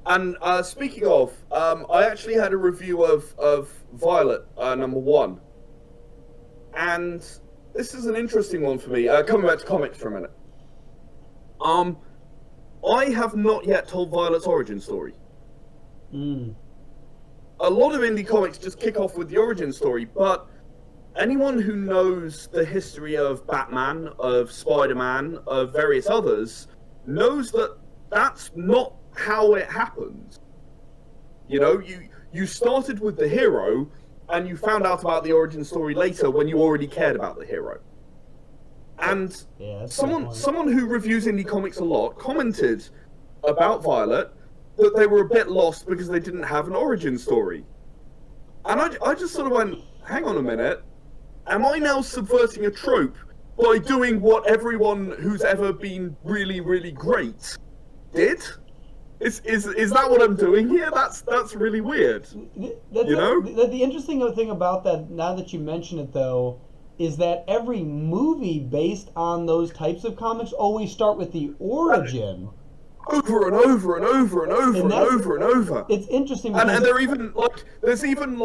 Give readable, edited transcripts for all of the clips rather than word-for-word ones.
And speaking of, I actually had a review of Violet #1, and this is an interesting one for me. Coming back to comics for a minute. I have not yet told Violet's origin story. A lot of indie comics just kick off with the origin story, but anyone who knows the history of Batman, of Spider-Man, of various others, knows that that's not how it happens. You know, you started with the hero, and you found out about the origin story later when you already cared about the hero. And someone who reviews indie comics a lot commented about Violet that they were a bit lost because they didn't have an origin story. And I just sort of went, hang on a minute, am I now subverting a trope by doing what everyone who's ever been really, really great did? Is that what I'm doing here? That's really weird. The interesting thing about that, now that you mention it though, is that every movie based on those types of comics always start with the origin. Over and over and over and over and over and over. It's interesting because... And there's even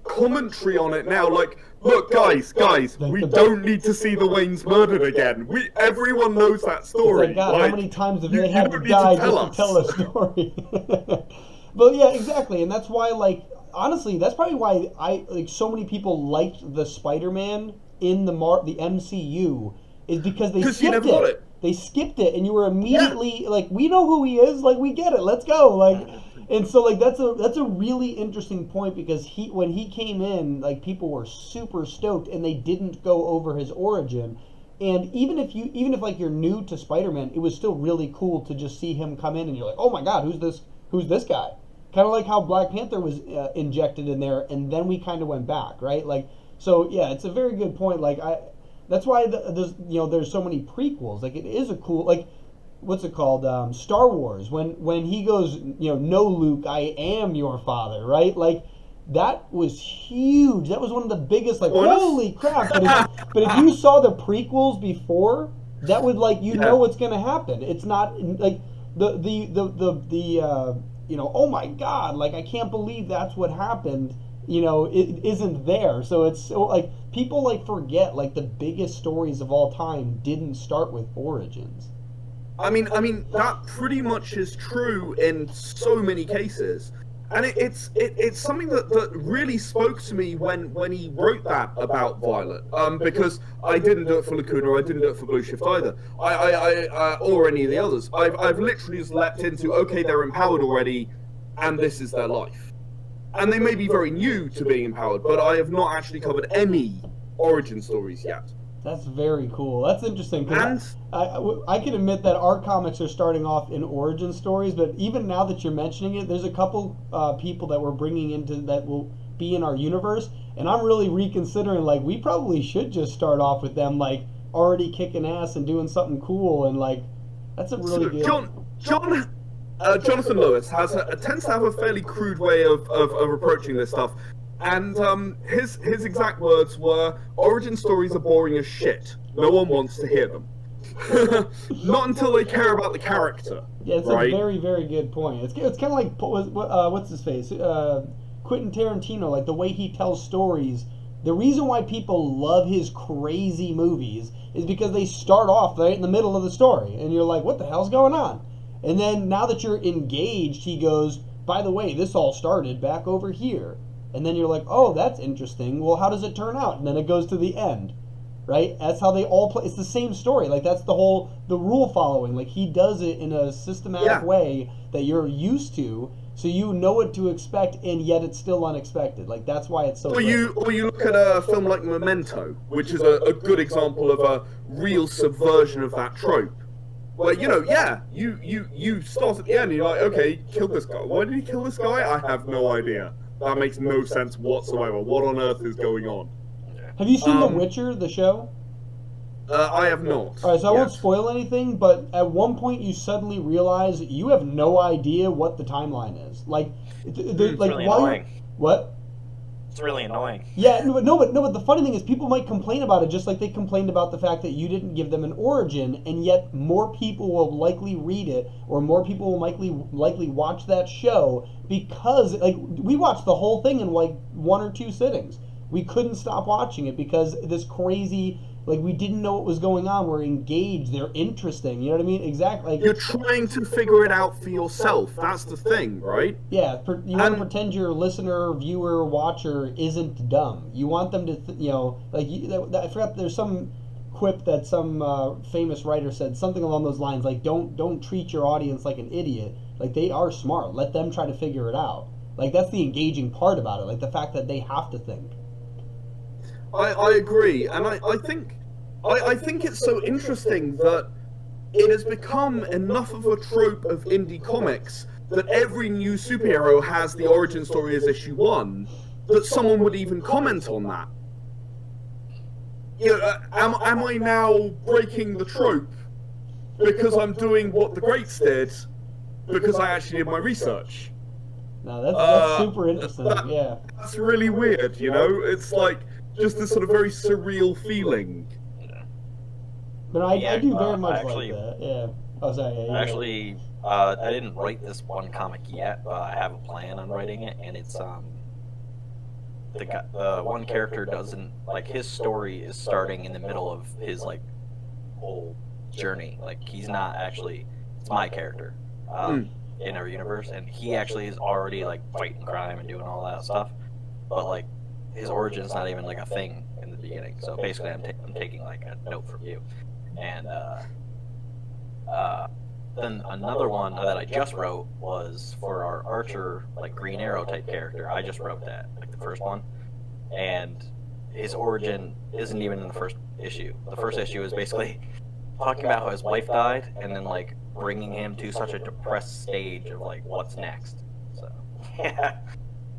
commentary on it now, like, look guys, we don't need to see the Waynes murdered again. Everyone knows that story. It's like, God, how many times have they had to die just to tell a story? But yeah, exactly, and that's why, honestly, that's probably why so many people liked the Spider-Man in the MCU, is because they skipped it. They skipped it, and you were immediately we know who he is, we get it, let's go, and so that's a really interesting point, because when he came in, people were super stoked, and they didn't go over his origin, and even if you're new to Spider-Man, it was still really cool to just see him come in, and you're like, oh my God, who's this guy? Kind of like how Black Panther was injected in there, and then we kind of went back, right? So yeah, it's a very good point. That's why there's so many prequels. It is a cool, what's it called? Star Wars. When he goes, no, Luke, I am your father, right? That was huge. That was one of the biggest. Holy crap! But if you saw the prequels before, that would know what's going to happen. It's not oh my God! I can't believe that's what happened. It isn't there. So it's people forget the biggest stories of all time didn't start with origins. I mean that pretty much is true in so many cases, and it's something that really spoke to me when he wrote that about Violet. Because I didn't do it for Lacuna, I didn't do it for Blue Shift either, I or any of the others. I've literally just leapt into, okay, they're empowered already, and this is their life. And they may be very new to being empowered, but I have not actually covered any origin stories yet. That's very cool. That's interesting. I can admit that our comics are starting off in origin stories, but even now that you're mentioning it, there's a couple people that we're bringing into that will be in our universe, and I'm really reconsidering, we probably should just start off with them, already kicking ass and doing something cool, and, that's a really good... Jonathan Lewis tends to have a fairly crude way of approaching this stuff, and his exact words were, origin stories are boring as shit. No one wants to hear them. Not until they care about the character. Yeah, it's a very, very good point. It's kind of like, what's his face? Quentin Tarantino, the way he tells stories. The reason why people love his crazy movies is because they start off right in the middle of the story, and you're like, what the hell's going on? And then now that you're engaged, he goes, by the way, this all started back over here. And then you're like, oh, that's interesting. Well, how does it turn out? And then it goes to the end, right? That's how they all play. It's the same story. That's the rule following. He does it in a systematic way that you're used to, so you know what to expect, and yet it's still unexpected. That's why it's so Or you look at a film like Memento, which is a good example of a real subversion of that trope. Well, you start at the end and you're like, okay, killed this guy. Why did he kill this guy? I have no idea. That makes no sense whatsoever. What on earth is going on? Have you seen The Witcher, the show? I have not. Alright, so I won't spoil anything, but at one point you suddenly realize you have no idea what the timeline is. Really annoying. What? It's really annoying. Yeah, but the funny thing is people might complain about it just like they complained about the fact that you didn't give them an origin, and yet more people will likely read it, or more people will likely watch that show because, like, we watched the whole thing in like 1 or 2 sittings. We couldn't stop watching it because this crazy, like, we didn't know what was going on. We're engaged. They're interesting. You know what I mean? Exactly. Like, you're trying to figure it out for yourself. That's the thing, right? Yeah. You want to pretend your listener, viewer, watcher isn't dumb. You want them to, I forgot. There's some quip that some famous writer said, something along those lines, like, don't treat your audience like an idiot. Like, they are smart. Let them try to figure it out. Like, that's the engaging part about it. Like, the fact that they have to think. I agree, and I think it's so interesting that it has become enough of a trope of indie comics that every new superhero has the origin story as issue 1, that someone would even comment on that. You know, am I now breaking the trope because I'm doing what the greats did because I actually did my research? No, that's super interesting. Yeah, that's really weird. You know, it's like just this sort of very surreal feeling. But I do very much like that. Yeah. Oh, sorry. Yeah, actually, I didn't write this one comic yet, but I have a plan on writing it, and it's the one character doesn't, like, his story is starting in the middle of his, like, whole journey. Like, he's not actually, it's my character in our universe, and he actually is already, like, fighting crime and doing all that stuff, but, like, his origin's not even, like, a thing in the beginning. So basically I'm taking, like, a note from you. And then another one that I just wrote was for our Archer, like, Green Arrow type character. I just wrote that, like, the first one. And his origin isn't even in the first issue. The first issue is basically talking about how his wife died, and then, like, bringing him to such a depressed stage of, like, what's next. So, yeah,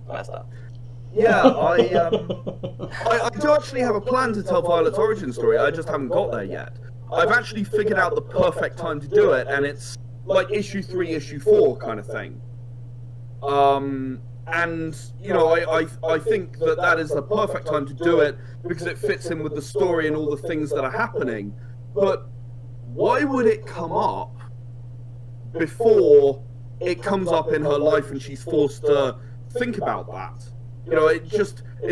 messed up. Yeah, I do actually have a plan to tell Violet's origin story. I just haven't got there yet. I've actually figured out the perfect time to do it, and it's like issue 3, issue 4 kind of thing. And you know, I think that is the perfect time to do it because it fits in with the story and all the things that are happening. But why would it come up before it comes up in her life and she's forced to think about that? You know, it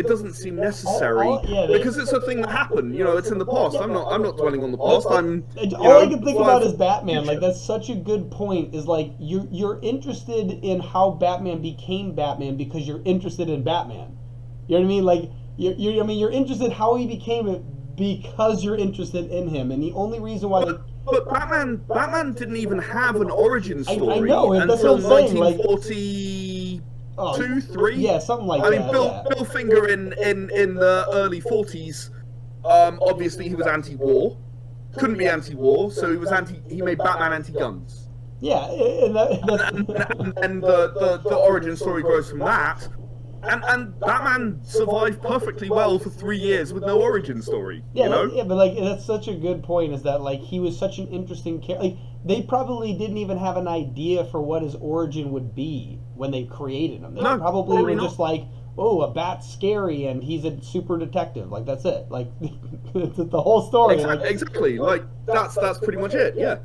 doesn't seem necessary because it's a thing that happened. You know, it's in the past. I'm not dwelling on the past. All I can think about is Batman. Like, that's such a good point. Is like you're interested in how Batman became Batman because you're interested in Batman. You know what I mean? Like you're interested how he became it because you're interested in him. And the only reason why. But Batman didn't even have an origin story I know, until that's what I'm saying, 1940. 2, 3? Yeah, something like that. I mean, Bill Finger in the early 40s, obviously he was anti-war. Couldn't be anti-war, so he made Batman anti-guns. Yeah, and the origin story grows from that. And Batman survived perfectly well for 3 years with no origin story. Yeah, you know? Yeah, but like that's such a good point. Is that like he was such an interesting character? Like they probably didn't even have an idea for what his origin would be when they created him. They probably were just like, oh, a bat's scary and he's a super detective. Like that's it. Like it's the whole story. Exactly. Like that's pretty much it. Yeah.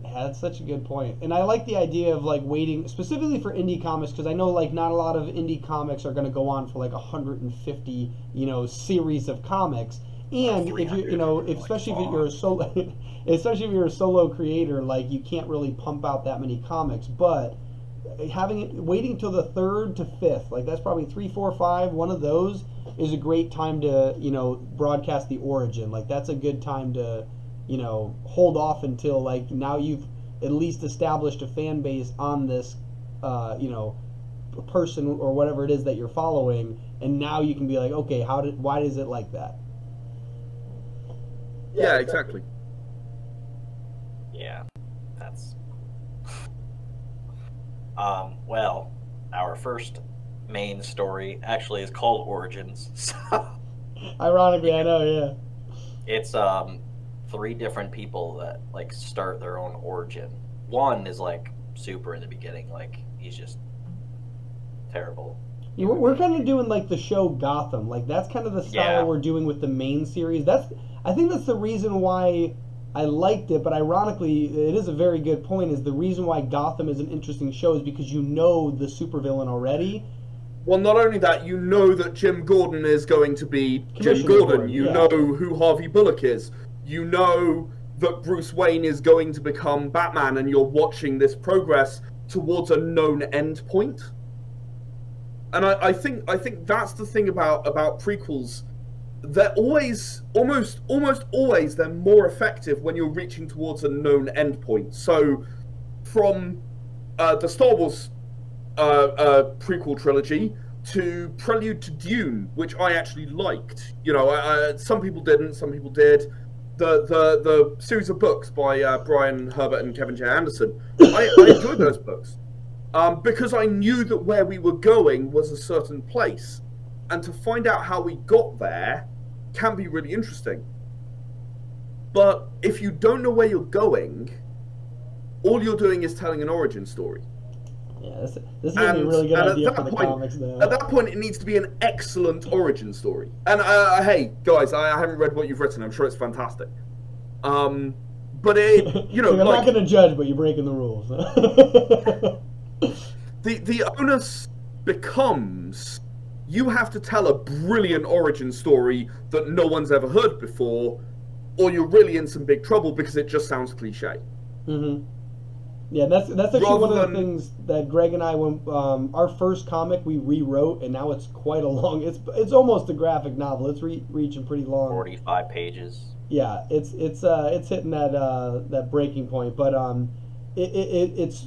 Yeah, that's such a good point. And I like the idea of like waiting specifically for indie comics because I know like not a lot of indie comics are going to go on for like 150, series of comics. And if you especially if you're a solo creator, like you can't really pump out that many comics, but waiting till the 3rd to 5th, like that's probably 3, 4, 5, one of those is a great time to, broadcast the origin. Like that's a good time to hold off until like now you've at least established a fan base on this, person or whatever it is that you're following, and now you can be like, okay, why is it like that? Yeah, exactly. Yeah, that's. Well, our first main story actually is called Origins. So ironically, I know, yeah. It's 3 different people that like start their own origin. One is like super in the beginning, like he's just terrible. Yeah, we're kind of doing like the show Gotham. Like that's kind of the style we're doing with the main series. I think that's the reason why I liked it. But ironically, it is a very good point. Is the reason why Gotham is an interesting show is because you know the supervillain already. Well, not only that, you know that Jim Gordon is going to be Jim Gordon. You know who Harvey Bullock is. You know that Bruce Wayne is going to become Batman, and you're watching this progress towards a known end point. And I think that's the thing about prequels. They're always, almost always, they're more effective when you're reaching towards a known end point. So, from the Star Wars prequel trilogy to Prelude to Dune, which I actually liked. You know, some people didn't, some people did. The series of books by Brian Herbert and Kevin J. Anderson, I enjoyed those books. Because I knew that where we were going was a certain place. And to find out how we got there can be really interesting. But if you don't know where you're going, all you're doing is telling an origin story. Yeah, this is going to be a really good idea for the comics, though. At that point, it needs to be an excellent origin story. And hey, guys, I haven't read what you've written. I'm sure it's fantastic. But it, you know, I'm not going to judge, but you're breaking the rules. The onus becomes you have to tell a brilliant origin story that no one's ever heard before, or you're really in some big trouble because it just sounds cliche. Mm-hmm. Yeah, that's actually one of the things that Greg and I, when our first comic we rewrote, and now it's quite a long. It's almost a graphic novel. It's reaching pretty long. 45 pages. Yeah, it's hitting that breaking point, but it's.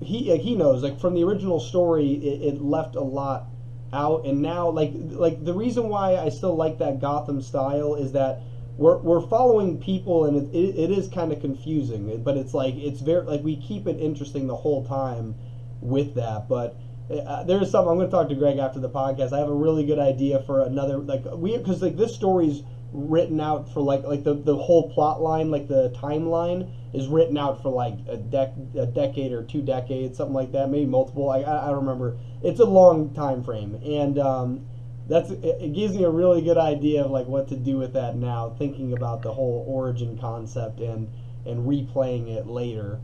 He knows, like, from the original story, it left a lot out, and now like the reason why I still like that Gotham style is that we're following people, and it is kind of confusing, but it's like it's very like we keep it interesting the whole time with that. But there's something I'm going to talk to Greg after the podcast. I have a really good idea for another because this story's written out for like the whole plot line, like the timeline is written out for like a decade or 2 decades, something like that, maybe multiple. I don't remember. It's a long time frame, and it gives me a really good idea of like what to do with that now, thinking about the whole origin concept and replaying it later.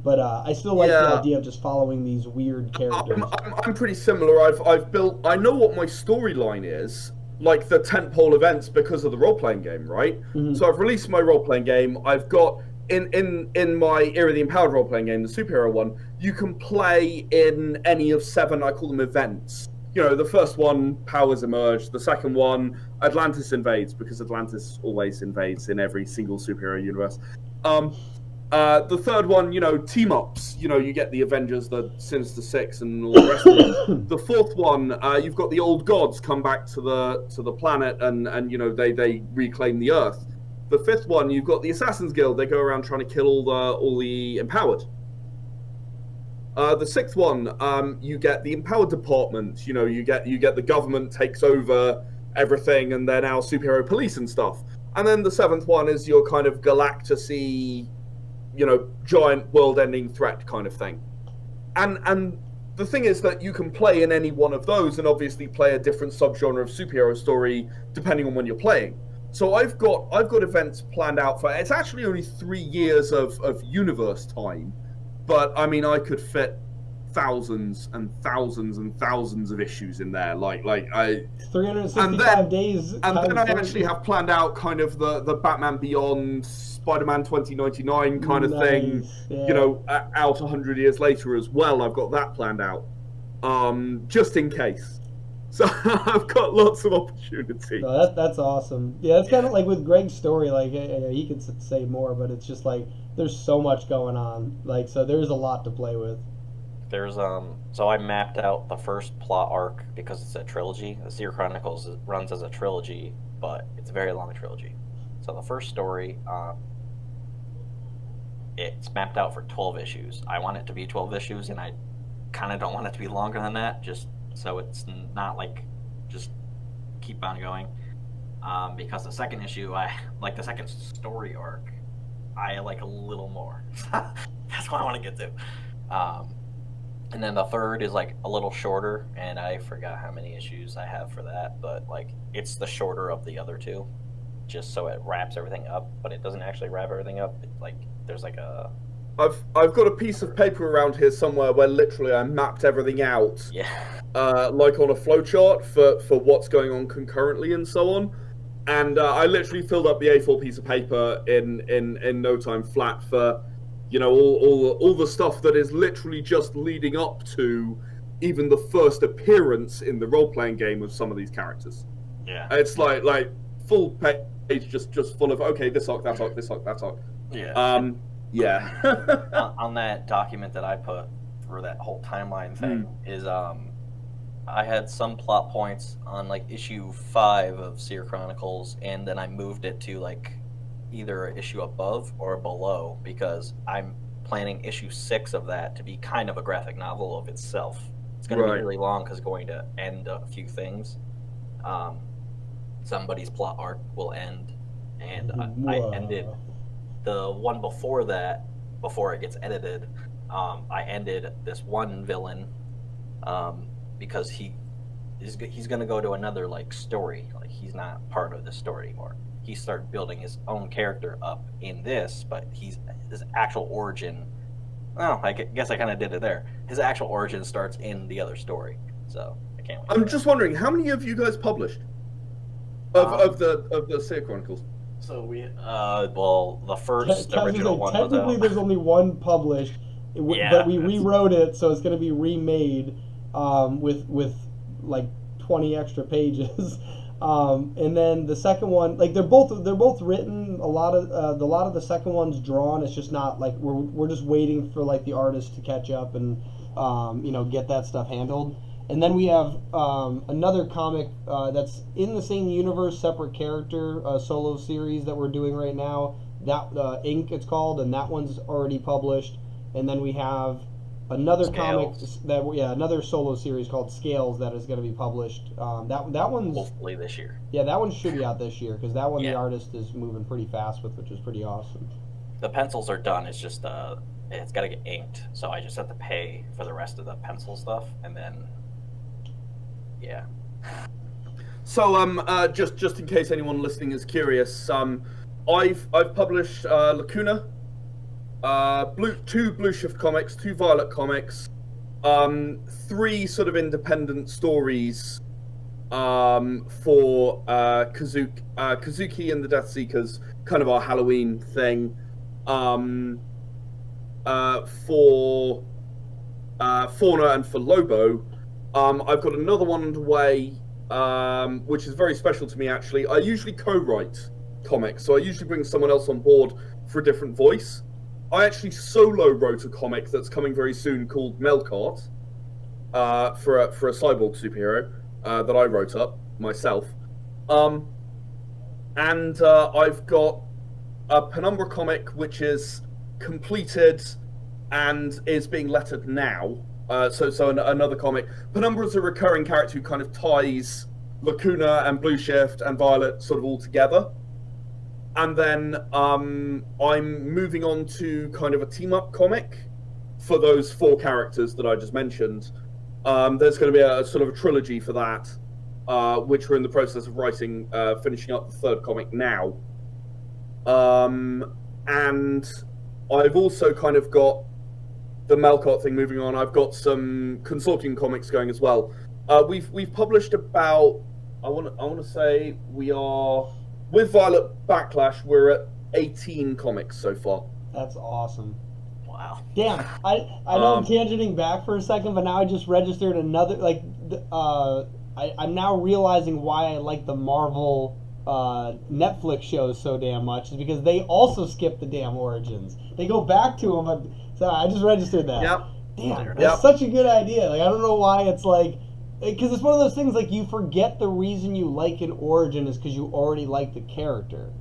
But I still like the idea of just following these weird characters. I'm pretty similar. I've built. I know what my storyline is, like the tentpole events, because of the role-playing game, right? Mm-hmm. So I've released my role-playing game. I've got in my Era of the Empowered role-playing game, the superhero one, you can play in any of 7, I call them events. You know, the first one, powers emerge. The second one, Atlantis invades, because Atlantis always invades in every single superhero universe. The third one, you know, team-ups. You know, you get the Avengers, the Sinister Six, and all the rest of them. The fourth one, you've got the old gods come back to the planet, and you know, they reclaim the Earth. The fifth one, you've got the Assassin's Guild. They go around trying to kill all the empowered. The sixth one, you get the empowered department. You know, you get the government takes over everything, and they're now superhero police and stuff. And then the seventh one is your kind of galactic-y, you know, giant world-ending threat kind of thing. And the thing is that you can play in any one of those, and obviously play a different subgenre of superhero story depending on when you're playing. So I've got events planned out for. It's actually only 3 years of universe time, but I mean I could fit thousands and thousands and thousands of issues in there. Like 365 days. And then I actually have planned out kind of the Batman Beyond, Spider-Man 2099 kind of thing. Yeah. You know, out 100 years later as well. I've got that planned out, just in case. So I've got lots of opportunity. No, that's awesome. Yeah, it's kind of like with Greg's story. Like he could say more, but it's just like there's so much going on. Like so, there's a lot to play with. There's so I mapped out the first plot arc because it's a trilogy. The Seer Chronicles runs as a trilogy, but it's a very long trilogy. So the first story, it's mapped out for 12 issues. I want it to be 12 issues, and I kind of don't want it to be longer than that, just so it's not like just keep on going. Because the second issue, I like the second story arc, I like a little more. That's what I want to get to. And then the third is like a little shorter, and I forgot how many issues I have for that, but like it's the shorter of the other two, just so it wraps everything up, but it doesn't actually wrap everything up. It, like there's like a I've got a piece of paper around here somewhere where literally I mapped everything out. Yeah. Like on a flowchart for what's going on concurrently and so on. And I literally filled up the A4 piece of paper in no time flat for, you know, all the stuff that is literally just leading up to even the first appearance in the role-playing game of some of these characters. Yeah. It's like full page just full of, okay, this arc, that arc, this arc, that arc. Yeah. Yeah. On that document that I put for that whole timeline thing is I had some plot points on like issue 5 of Seer Chronicles, and then I moved it to like either an issue above or below because I'm planning issue 6 of that to be kind of a graphic novel of itself. It's going to be really long because it's going to end a few things. Somebody's plot arc will end, and I ended the one before that, before it gets edited. I ended this one villain because he's going to go to another like story. Like he's not part of this story anymore. He started building his own character up in this, but his actual origin. Well, I guess I kind of did it there. His actual origin starts in the other story, so I can't wait. I'm just wondering, how many of you guys published of the Seer Chronicles? So we, well, the first original one was out. Technically, there's only one published, but we rewrote it, so it's going to be remade with like 20 extra pages. And then the second one, like they're both written. A lot of the second one's drawn. It's just not like we're just waiting for like the artist to catch up and get that stuff handled. And then we have another comic that's in the same universe, separate character, solo series that we're doing right now. That Inc. it's called, and that one's already published. And then we have another Scales. Another solo series called Scales that is going to be published. That one's hopefully this year. Yeah, that one should be out this year because that one the artist is moving pretty fast with, which is pretty awesome. The pencils are done. It's just it's got to get inked, so I just have to pay for the rest of the pencil stuff, and then. Yeah. So just in case anyone listening is curious, I've published Lacuna, 2 Blue Shift comics, 2 Violet comics, 3 sort of independent stories for Kazuki and the Death Seekers, kind of our Halloween thing. For Fauna and for Lobo. I've got another one underway, which is very special to me, actually. I usually co-write comics, so I usually bring someone else on board for a different voice. I actually solo wrote a comic that's coming very soon called Melkart, for a cyborg superhero that I wrote up myself. And I've got a Penumbra comic which is completed and is being lettered now. So another comic. Penumbra's a recurring character who kind of ties Lacuna and Blue Shift and Violet sort of all together. And then I'm moving on to kind of a team-up comic for those 4 characters that I just mentioned. There's going to be a sort of a trilogy for that, which we're in the process of writing, finishing up the 3rd comic now. And I've also kind of got the Melkart thing moving on. I've got some consortium comics going as well. We've published about, I want to say we are, with Violet Backlash, we're at 18 comics so far. That's awesome. Wow. Damn, I know I'm tangenting back for a second, but now I just registered another, like, I'm now realizing why I like the Marvel Netflix shows so damn much, is because they also skip the damn origins. They go back to them, but so I just registered that. Yep. Damn, that's such a good idea. Like, I don't know why it's like, because it's one of those things, like, you forget the reason you like an origin is because you already like the character.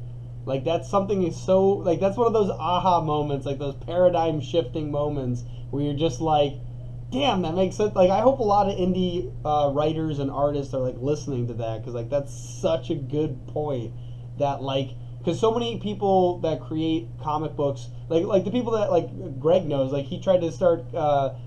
Like, that's something is so, like, that's one of those aha moments, like those paradigm shifting moments where you're just like, damn, that makes sense. Like, I hope a lot of indie writers and artists are, like, listening to that, because, like, that's such a good point that, like, Because so many people that create comic books, like the people that, like Greg knows, like he tried to start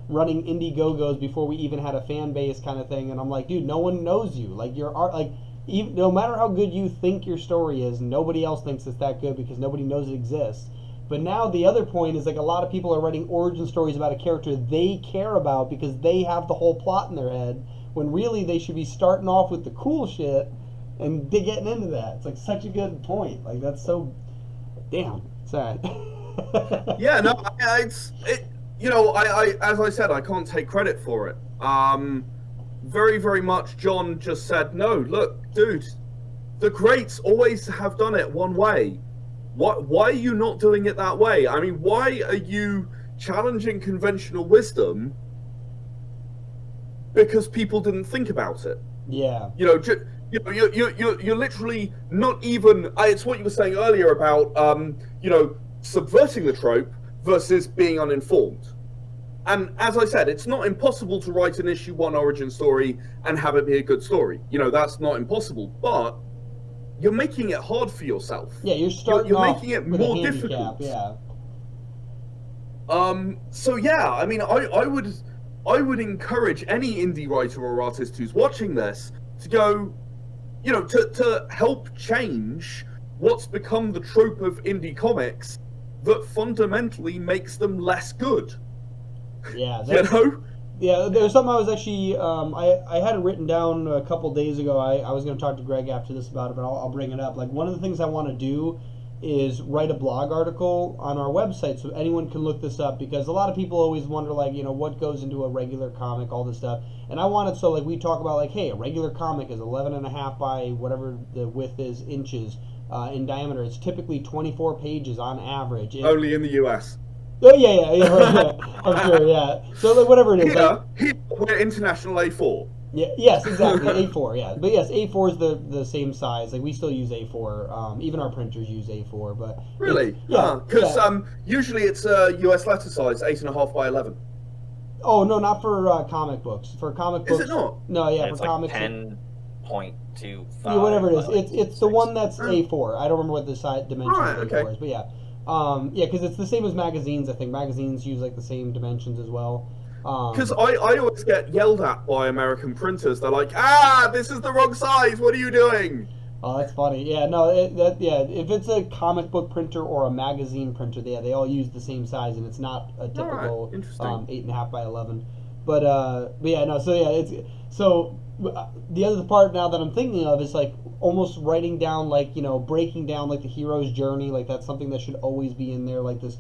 running Indiegogo's before we even had a fan base kind of thing, and I'm like, dude, no one knows you. Like your art, like even, no matter how good you think your story is, nobody else thinks it's that good because nobody knows it exists. But now the other point is, like, a lot of people are writing origin stories about a character they care about because they have the whole plot in their head, when really they should be starting off with the cool shit and getting into that. It's like such a good point. Like, that's so damn sad. Yeah, no, I as I said, I can't take credit for it. Very, very much John just said, no, look, dude, the greats always have done it one way. Why are you not doing it that way? I mean, why are you challenging conventional wisdom because people didn't think about it? Yeah. You're literally not even. It's what you were saying earlier about subverting the trope versus being uninformed. And as I said, it's not impossible to write an issue 1 origin story and have it be a good story. That's not impossible, but you're making it hard for yourself. Yeah, you're making it more difficult. Yeah. So yeah, I mean, I would encourage any indie writer or artist who's watching this to go, to help change what's become the trope of indie comics that fundamentally makes them less good. Yeah. Yeah, there's something I was actually, I had it written down a couple days ago. I was going to talk to Greg after this about it, but I'll bring it up. Like, one of the things I want to do is write a blog article on our website so anyone can look this up, because a lot of people always wonder, like, what goes into a regular comic, all this stuff. And I want it so, like, we talk about, like, hey, a regular comic is 11.5 by whatever the width is inches in diameter. It's typically 24 pages on average. Only in the US. Oh, yeah. I'm sure, yeah. So, like, whatever it is. Here we're international A4. Yeah, yes, exactly, A4, yeah. But yes, A4 is the same size. Like, we still use A4. Even our printers use A4, but... Really? Yeah. Because usually it's US letter size, 8.5 by 11. Oh, no, not for comic books. For comic books... Is it not? No, yeah, it's for like comics... 10.25. Yeah, whatever it is. It's the one that's A4. I don't remember what the size dimension of A4 is, but yeah. Because it's the same as magazines, I think. Magazines use, like, the same dimensions as well. Because I always get yelled at by American printers. They're like, this is the wrong size. What are you doing? Oh, that's funny. Yeah, no, if it's a comic book printer or a magazine printer, they all use the same size, and it's not a typical 8.5 by 11. But yeah, no, so yeah, the other part now that I'm thinking of is, like, almost writing down, like, breaking down, like, the hero's journey. Like, that's something that should always be in there, like this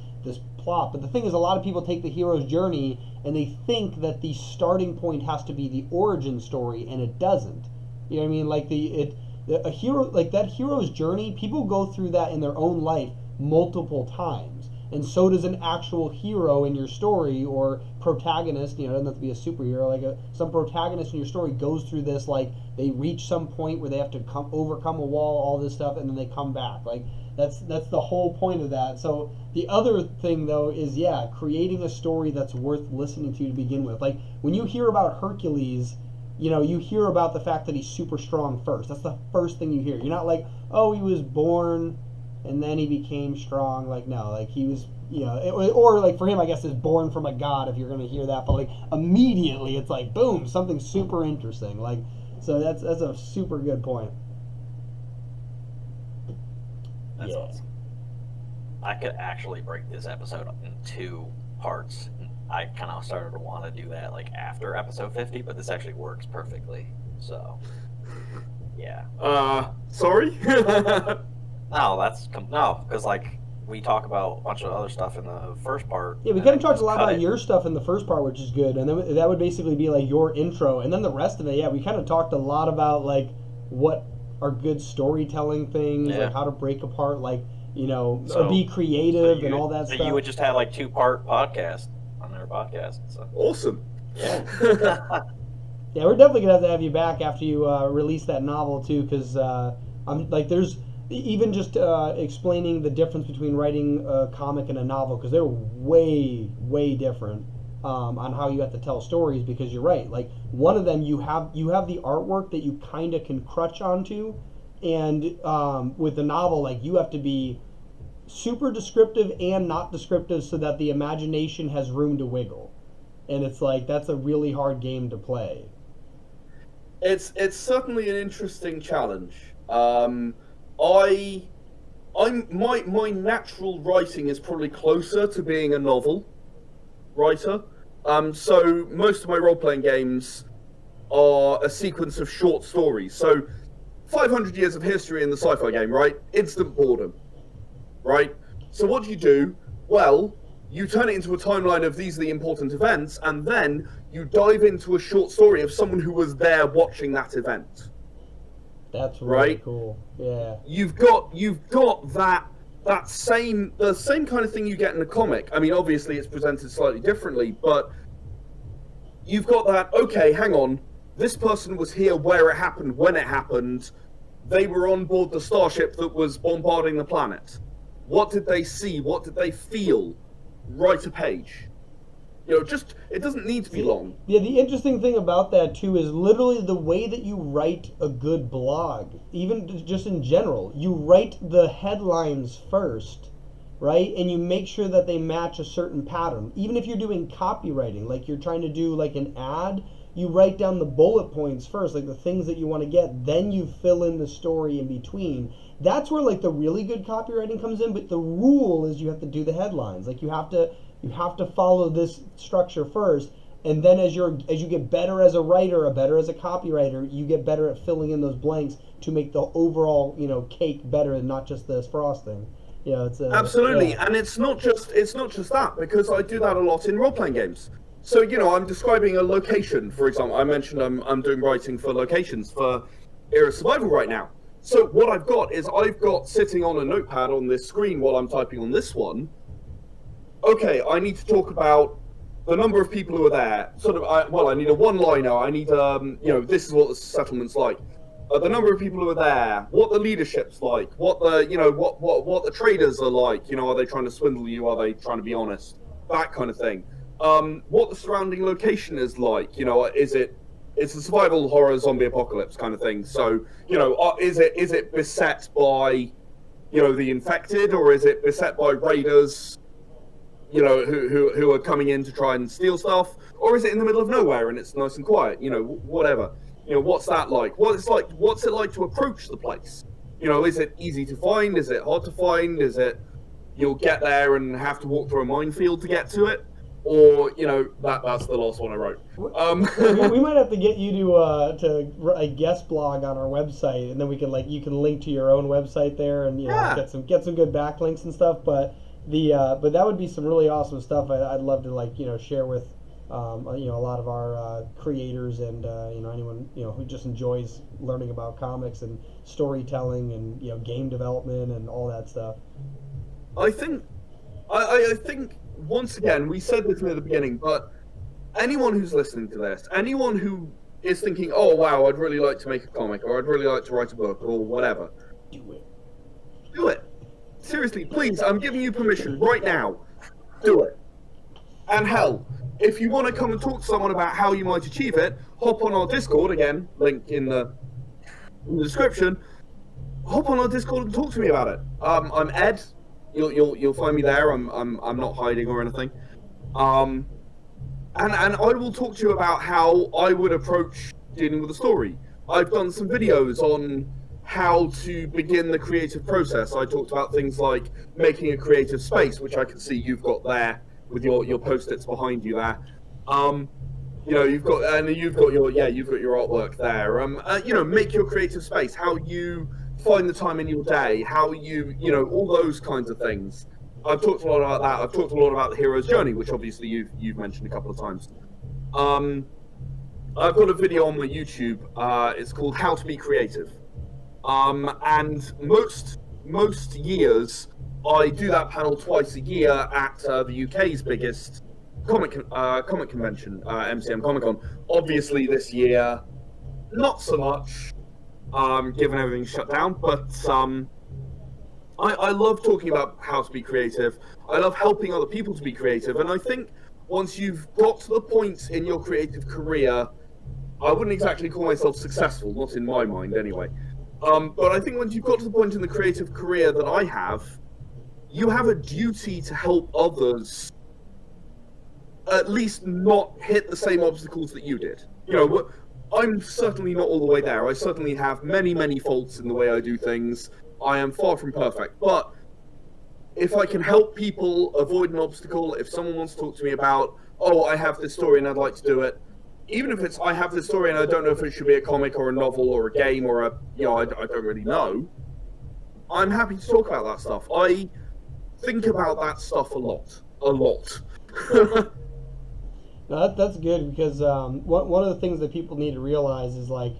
plot. But the thing is, a lot of people take the hero's journey and they think that the starting point has to be the origin story, and it doesn't. You know what I mean? Like, a hero, like, that hero's journey, people go through that in their own life multiple times. And so does an actual hero in your story, or protagonist. It doesn't have to be a superhero. Like, some protagonist in your story goes through this, like, they reach some point where they have to overcome a wall, all this stuff, and then they come back. Like, that's the whole point of that. So the other thing, though, is, creating a story that's worth listening to begin with. Like, when you hear about Hercules, you hear about the fact that he's super strong first. That's the first thing you hear. You're not like, oh, he was born and then he became strong. Like, no, like, he was, or like, for him, I guess, is born from a god, if you're going to hear that. But, like, immediately it's like, boom, something super interesting. Like, so that's a super good point. That's awesome. I could actually break this episode up in 2 parts. I kind of started to want to do that, like, after episode 50, but this actually works perfectly. So, yeah. Sorry? No, because, like, we talk about a bunch of other stuff in the first part. Yeah, we kind of talked a lot about your stuff in the first part, which is good, and then that would basically be, like, your intro, and then the rest of it, we kind of talked a lot about, like, what are good storytelling things, like how to break apart, like, or be creative and all that stuff. You would just have, like, 2-part podcast on their podcast. So. Awesome. Yeah. Yeah, we're definitely going to have you back after you release that novel, too, because I'm like, there's even just explaining the difference between writing a comic and a novel, because they're way, way different on how you have to tell stories, because you're right. Like, one of them, you have the artwork that you kind of can crutch onto, And with the novel, like, you have to be super descriptive and not descriptive so that the imagination has room to wiggle. And it's like, that's a really hard game to play. It's certainly an interesting challenge. My natural writing is probably closer to being a novel writer. So most of my role-playing games are a sequence of short stories. So 500 years of history in the sci-fi game, right? Instant boredom, right? So what do? Well, you turn it into a timeline of these are the important events, and then you dive into a short story of someone who was there watching that event. That's really cool. Yeah. You've got the same kind of thing you get in a comic. I mean, obviously it's presented slightly differently, but you've got that, okay, hang on, this person was here where it happened, when it happened, they were on board the starship that was bombarding the planet. What did they see? What did they feel? Write a page. You know, just, it doesn't need to be long. Yeah, the interesting thing about that, too, is literally the way that you write a good blog, even just in general. You write the headlines first, right? And you make sure that they match a certain pattern. Even if you're doing copywriting, like you're trying to do like an ad, you write down the bullet points first, like the things that you want to get, then you fill in the story in between. That's where like the really good copywriting comes in, but the rule is you have to do the headlines. Like you have to follow this structure first, and then as you get better as a writer or better as a copywriter, you get better at filling in those blanks to make the overall, you know, cake better and not just the frosting. You know, it's absolutely, yeah. And it's not just that, because I do that a lot in role-playing games. So, you know, I'm describing a location, for example. I mentioned I'm doing writing for locations for Era Survival right now. So what I've got sitting on a notepad on this screen while I'm typing on this one, okay, I need to talk about the number of people who are there. I need a one-liner. I need, you know, this is what the settlement's like. The number of people who are there, what the leadership's like, what the traders are like. You know, are they trying to swindle you? Are they trying to be honest? That kind of thing. What the surrounding location is like. You know, it's a survival horror zombie apocalypse kind of thing. So, you know, is it beset by, you know, the infected, or is it beset by raiders? You know, who are coming in to try and steal stuff, or is it in the middle of nowhere and it's nice and quiet? You know, whatever. You know, what's that like? What's it like to approach the place? You know, is it easy to find? Is it hard to find? Is it you'll get there and have to walk through a minefield to get to it? Or, you know, that's the last one I wrote. We might have to get you to write a guest blog on our website, and then you can link to your own website there, and you know, get some good backlinks and stuff. But but that would be some really awesome stuff. I'd love to share with a lot of our creators and anyone who just enjoys learning about comics and storytelling and game development and all that stuff. I think once again, we said this near the beginning, but anyone who's listening to this, anyone who is thinking, oh wow, I'd really like to make a comic, or I'd really like to write a book, or whatever, do it. Seriously, please, I'm giving you permission right now. Do it. And hell, if you want to come and talk to someone about how you might achieve it, hop on our Discord, again, link in the description. Hop on our Discord and talk to me about it. I'm Ed. You'll find me there. I'm not hiding or anything. And I will talk to you about how I would approach dealing with a story. I've done some videos on how to begin the creative process. I talked about things like making a creative space, which I can see you've got there with your post-its behind you there. You've got your artwork there. Make your creative space. How you find the time in your day. How all those kinds of things. I've talked a lot about that. I've talked a lot about the hero's journey, which obviously you've mentioned a couple of times. I've got a video on my YouTube. It's called How to Be Creative. And most years I do that panel twice a year at the UK's biggest comic convention, MCM Comic Con. Obviously this year, not so much, given everything's shut down, but I love talking about how to be creative. I love helping other people to be creative, and I think once you've got to the point in your creative career, I wouldn't exactly call myself successful, not in my mind anyway. But I think once you've got to the point in the creative career that I have, you have a duty to help others at least not hit the same obstacles that you did. You know, I'm certainly not all the way there. I certainly have many, many faults in the way I do things. I am far from perfect. But if I can help people avoid an obstacle, if someone wants to talk to me about, oh, I have this story and I'd like to do it, even if it's I have this story and I don't know if it should be a comic or a novel or a game or I don't really know, I'm happy to talk about that stuff. I think about that stuff a lot. No, that's good, because one of the things that people need to realize is, like,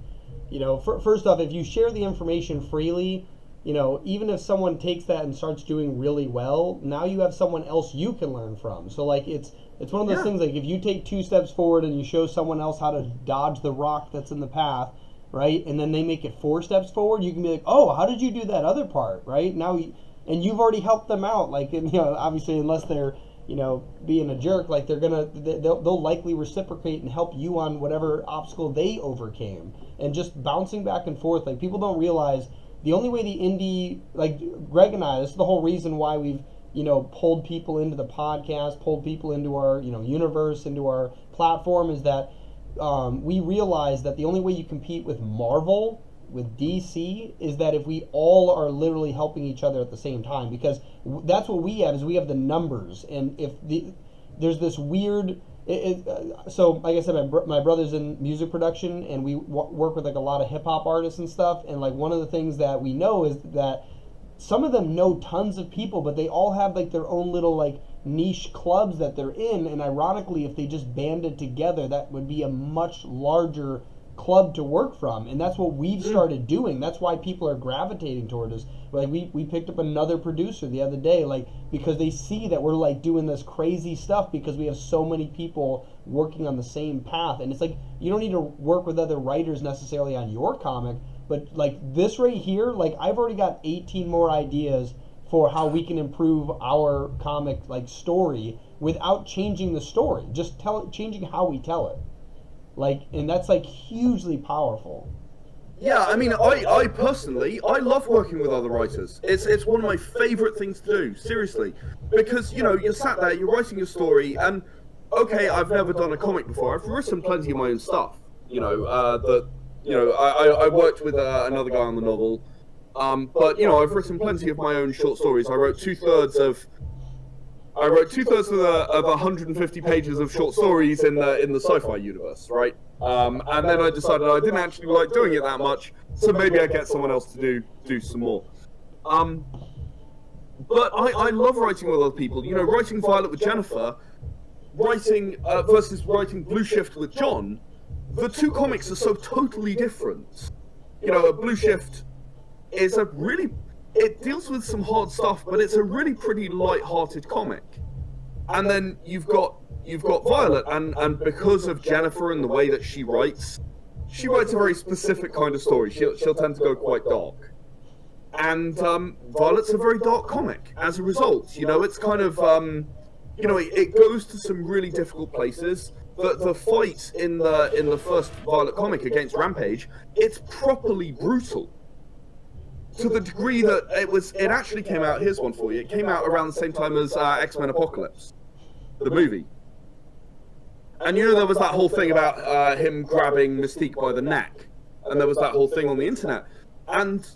you know, first off, if you share the information freely, you know, even if someone takes that and starts doing really well, now you have someone else you can learn from. So, like, it's one of those things, like, if you take 2 steps forward and you show someone else how to dodge the rock that's in the path, right, and then they make it 4 steps forward, you can be like, oh, how did you do that other part, right? Now, and you've already helped them out, like, and, you know, obviously, unless they're, you know, being a jerk, like, they'll likely reciprocate and help you on whatever obstacle they overcame. And just bouncing back and forth, like, people don't realize the only way the indie, like, Greg and I, this is the whole reason why we've, you know, pulled people into the podcast, pulled people into our, you know, universe, into our platform, is that we realize that the only way you compete with Marvel, with DC, is that if we all are literally helping each other at the same time, because that's what we have, is we have the numbers. And if there's this weird, so like I said, my brother's in music production, and we work with, like, a lot of hip-hop artists and stuff, and, like, one of the things that we know is that some of them know tons of people, but they all have, like, their own little, like, niche clubs that they're in, and ironically, if they just banded together, that would be a much larger club to work from. And that's what we've started doing. That's why people are gravitating toward us. Like, we picked up another producer the other day, like, because they see that we're, like, doing this crazy stuff because we have so many people working on the same path. And it's like, you don't need to work with other writers necessarily on your comic, but, like, this right here, like, I've already got 18 more ideas for how we can improve our comic, like, story without changing the story, just changing how we tell it. Like, and that's, like, hugely powerful. Yeah, I mean, I personally, I love working with other writers. It's one of my favorite things to do, seriously. Because, you know, you're sat there, you're writing your story, and, okay, I've never done a comic before. I've written plenty of my own stuff, you know, I worked with another guy on the novel, but, you know, I've written plenty of my own short stories. I wrote two-thirds of 150 pages of short stories in the sci-fi universe, right? And then I decided I didn't actually like doing it that much, so maybe I'd get someone else to do some more. But I love writing with other people. You know, writing Violet with Jennifer, versus writing Blue Shift with John, the 2 comics are so totally different. You know, Blue Shift is it deals with some hard stuff, but it's a really pretty light-hearted comic. And then you've got Violet, and because of Jennifer and the way that she writes a very specific kind of story. She'll tend to go quite dark. And Violet's a very dark comic as a result. You know, it's kind of you know, it goes to some really difficult places. The fight in the first Violet comic against Rampage, it's properly brutal. To the degree that it actually came out, here's one for you, it came out around the same time as X-Men Apocalypse, the movie. And you know, there was that whole thing about him grabbing Mystique by the neck, and there was that whole thing on the internet. And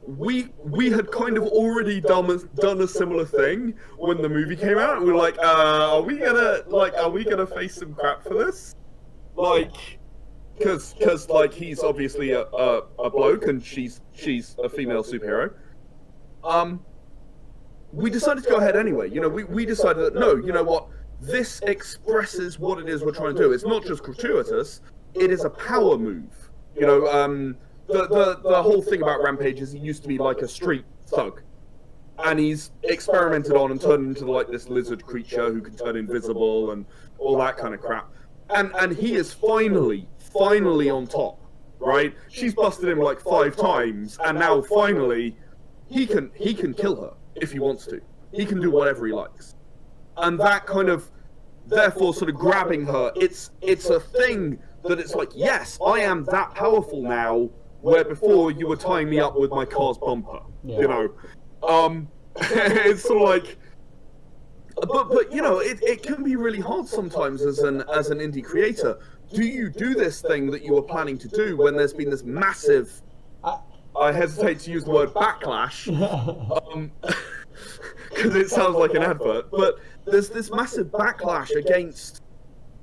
we had kind of already done a similar thing when the movie came out, and we were like, are we gonna face some crap for this? Like, because like, he's obviously a bloke and she's a female superhero. We decided to go ahead anyway. You know, we decided that, no, you know what, this expresses what it is we're trying to do. It's not just gratuitous, it is a power move. You know, the whole thing about Rampage is he used to be like a street thug, and he's experimented on and turned into like this lizard creature who can turn invisible and all that kind of crap. And he is finally on top, right? She's busted him like 5 times, and now finally he can kill her if he wants to. He can do whatever he likes. And that kind of, therefore, sort of grabbing her, it's a thing that it's like, yes, I am that powerful now. where before you were tying me up with my car's bumper. Yeah. You know, it's sort of like, but you know, it can be really hard sometimes as an indie creator. Do you do this thing that you were planning to do when there's been this massive, I hesitate to use the word backlash, because it sounds like an advert, but there's this massive backlash against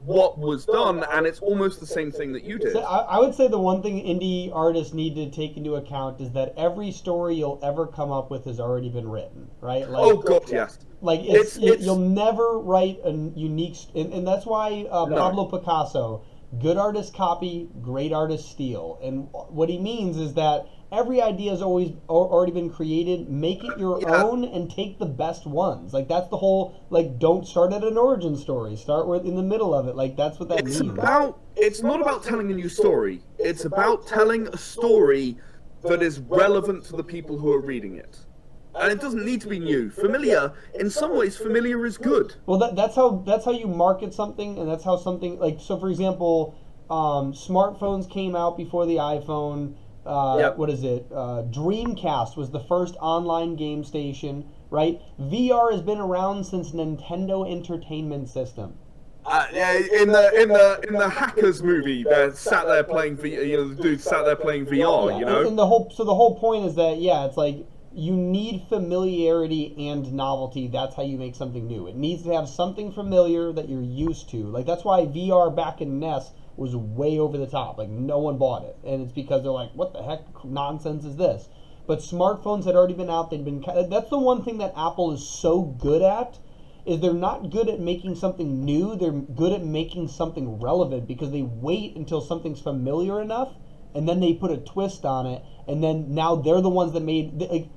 what was done, and it's almost the same thing that you did. So I would say the one thing indie artists need to take into account is that every story you'll ever come up with has already been written, right? Like, oh God, yes. Like you'll never write a unique, and that's why Pablo Picasso, good artist copy, great artist steal, and what he means is that every idea has already been created. Make it your own and take the best ones. Like that's the whole, like, don't start at an origin story. Start in the middle of it. Like that's what that means. It's not about telling a new story. It's about telling a story that is relevant to the people who are reading it. And it doesn't need to be new. Familiar, in some ways, familiar is good. Well, that's how you market something, and that's how something, like, so for example, smartphones came out before the iPhone. What is it? Dreamcast was the first online game station, right? VR has been around since Nintendo Entertainment System. In the Hackers movie, they sat there playing the dude sat there playing VR. You know, and the whole point is that it's like you need familiarity and novelty. That's how you make something new. It needs to have something familiar that you're used to. Like that's why VR back in NES was way over the top. Like no one bought it, and it's because they're like, what the heck nonsense is this? But smartphones had already been out. That's the one thing that Apple is so good at, is they're not good at making something new. They're good at making something relevant, because they wait until something's familiar enough, and then they put a twist on it, and then now they're the ones that made, like,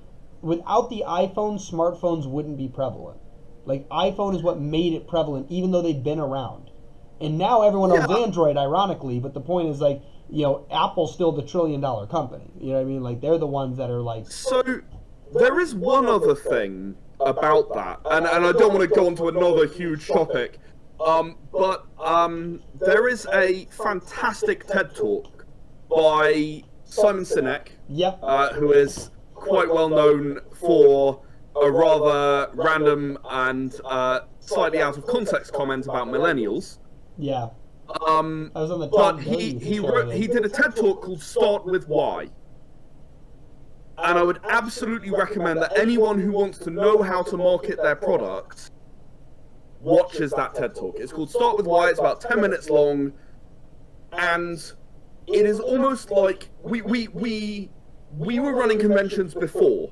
without the iPhone, smartphones wouldn't be prevalent. Like iPhone is what made it prevalent, even though they've been around. And now everyone owns Android, ironically, but the point is, like, Apple's still the $1 trillion company. You know what I mean? Like, they're the ones that are like... So, there is one other thing about that, and I don't want to go on to another huge topic, but there is a fantastic TED Talk by Simon Sinek, who is quite well known for a rather random and slightly out of context comment about millennials. Yeah. I was on the top. But he did a TED Talk called "Start with Why," and I would absolutely recommend that anyone who wants to know how to market their product watches that TED Talk. It's called "Start with Why." It's about 10 minutes long, and it is almost like we were running conventions before,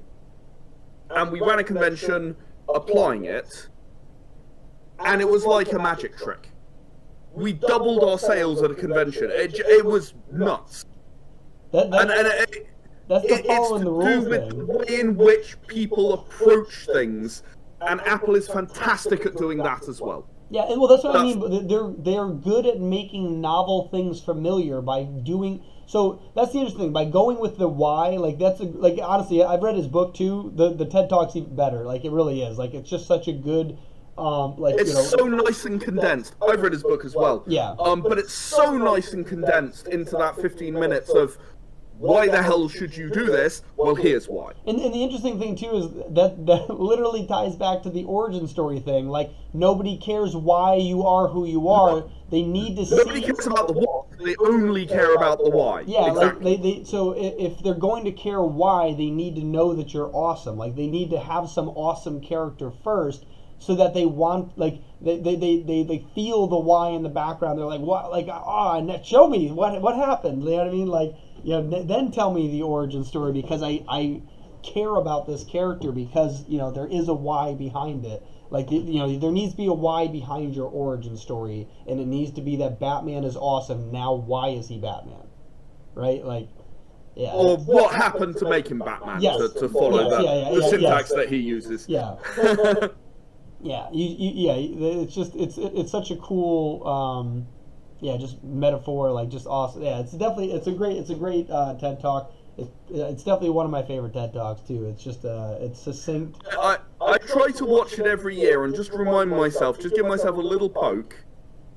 and we ran a convention applying it, and it was like a magic trick. We doubled our sales at a convention. It was nuts. That's the following the rules with the way in which people approach things, and Apple is fantastic at doing that as well. Yeah, well, that's what I mean. They're good at making novel things familiar by doing. So that's the interesting thing. By going with the why, like honestly, I've read his book too. The TED Talk's even better. Like it really is. Like it's just such a good. It's so nice and condensed. I've read his book as well. Yeah. But it's so nice and condensed into that 15 minutes of why the hell should you do this? Well, here's why. And the interesting thing too is that literally ties back to the origin story thing. Like nobody cares why you are who you are. They need to see. Nobody cares about the what. They only care about the why. Yeah, exactly. Like so if they're going to care why, they need to know that you're awesome. Like they need to have some awesome character first, so that they want, like, they feel the why in the background. They're like, what, like, show me what happened. You know what I mean? Like, then tell me the origin story, because I care about this character, because there is a why behind it. Like there needs to be a why behind your origin story, and it needs to be that Batman is awesome. Now, why is he Batman? Right? Like, yeah. Or what happened to make him Batman? Yes. To follow the syntax that he uses. Yeah. Yeah, it's just it's such a cool just metaphor, like just awesome. Yeah, it's a great TED Talk. It's definitely one of my favorite TED Talks too. It's just it's succinct. I try to watch it every year and just remind myself, just give myself a little poke.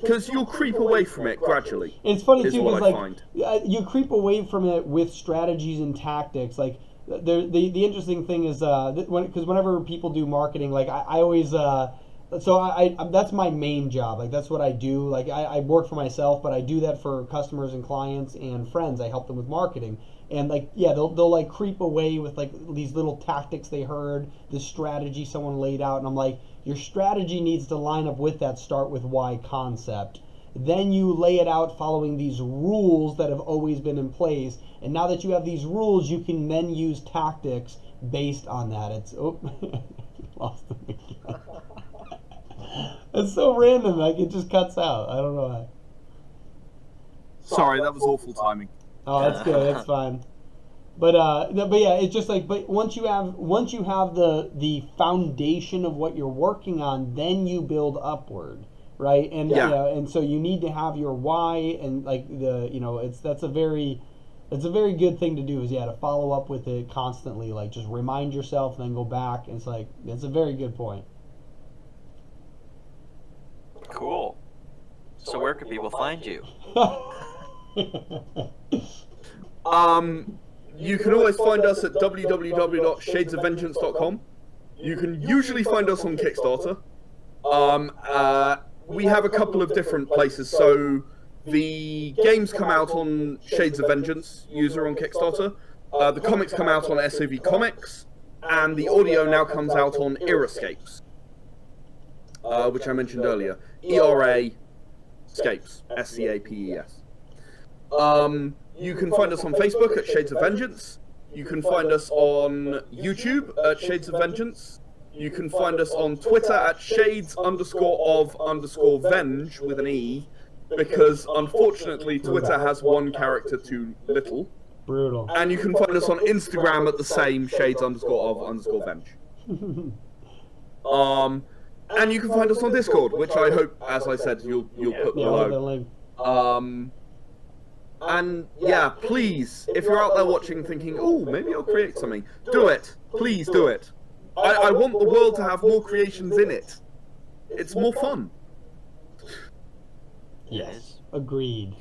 because you'll creep away from it gradually. It's funny too because like you creep away from it with strategies and tactics. Like the interesting thing is because whenever people do marketing, like I always so I that's my main job. Like that's what I do. Like I work for myself, but I do that for customers and clients and friends. I help them with marketing. And like they'll like creep away with like these little tactics they heard, this strategy someone laid out, and I'm like, your strategy needs to line up with that start with why concept. Then you lay it out following these rules that have always been in place, and now that you have these rules, you can then use tactics based on that. It's lost them again. It's so random, like it just cuts out. I don't know why. Sorry, that was awful timing. Oh, that's good. That's fine. But yeah, it's just like, but once you have the foundation of what you're working on, then you build upward, right? And and so you need to have your why, and like that's a very good thing to do is to follow up with it constantly, like just remind yourself, and then go back. And it's a very good point. Cool. So where can people find you? You can always find us at www.shadesofvengeance.com. You can usually find us on Kickstarter. We have a couple of different places. So the games come out on Shades of Vengeance user on Kickstarter. The comics come out on SOV Comics, and the audio now comes out on Erascapes, which I mentioned earlier. ERA Scapes, SCAPES. You can find us on Facebook at Shades of Vengeance. You can find us on YouTube at Shades of Vengeance. You can find us on Twitter at Shades_of_Venge with an E, because unfortunately Twitter has one character too little. Brutal. And you can find us on Instagram at the same Shades_of_Venge. And you can find us on Discord, which I hope, as I said, you'll put below. And yeah, please, if you're out there watching thinking, oh, maybe I'll create something, do it. Please do it. I want the world to have more creations in it. It's more fun. Yes, agreed.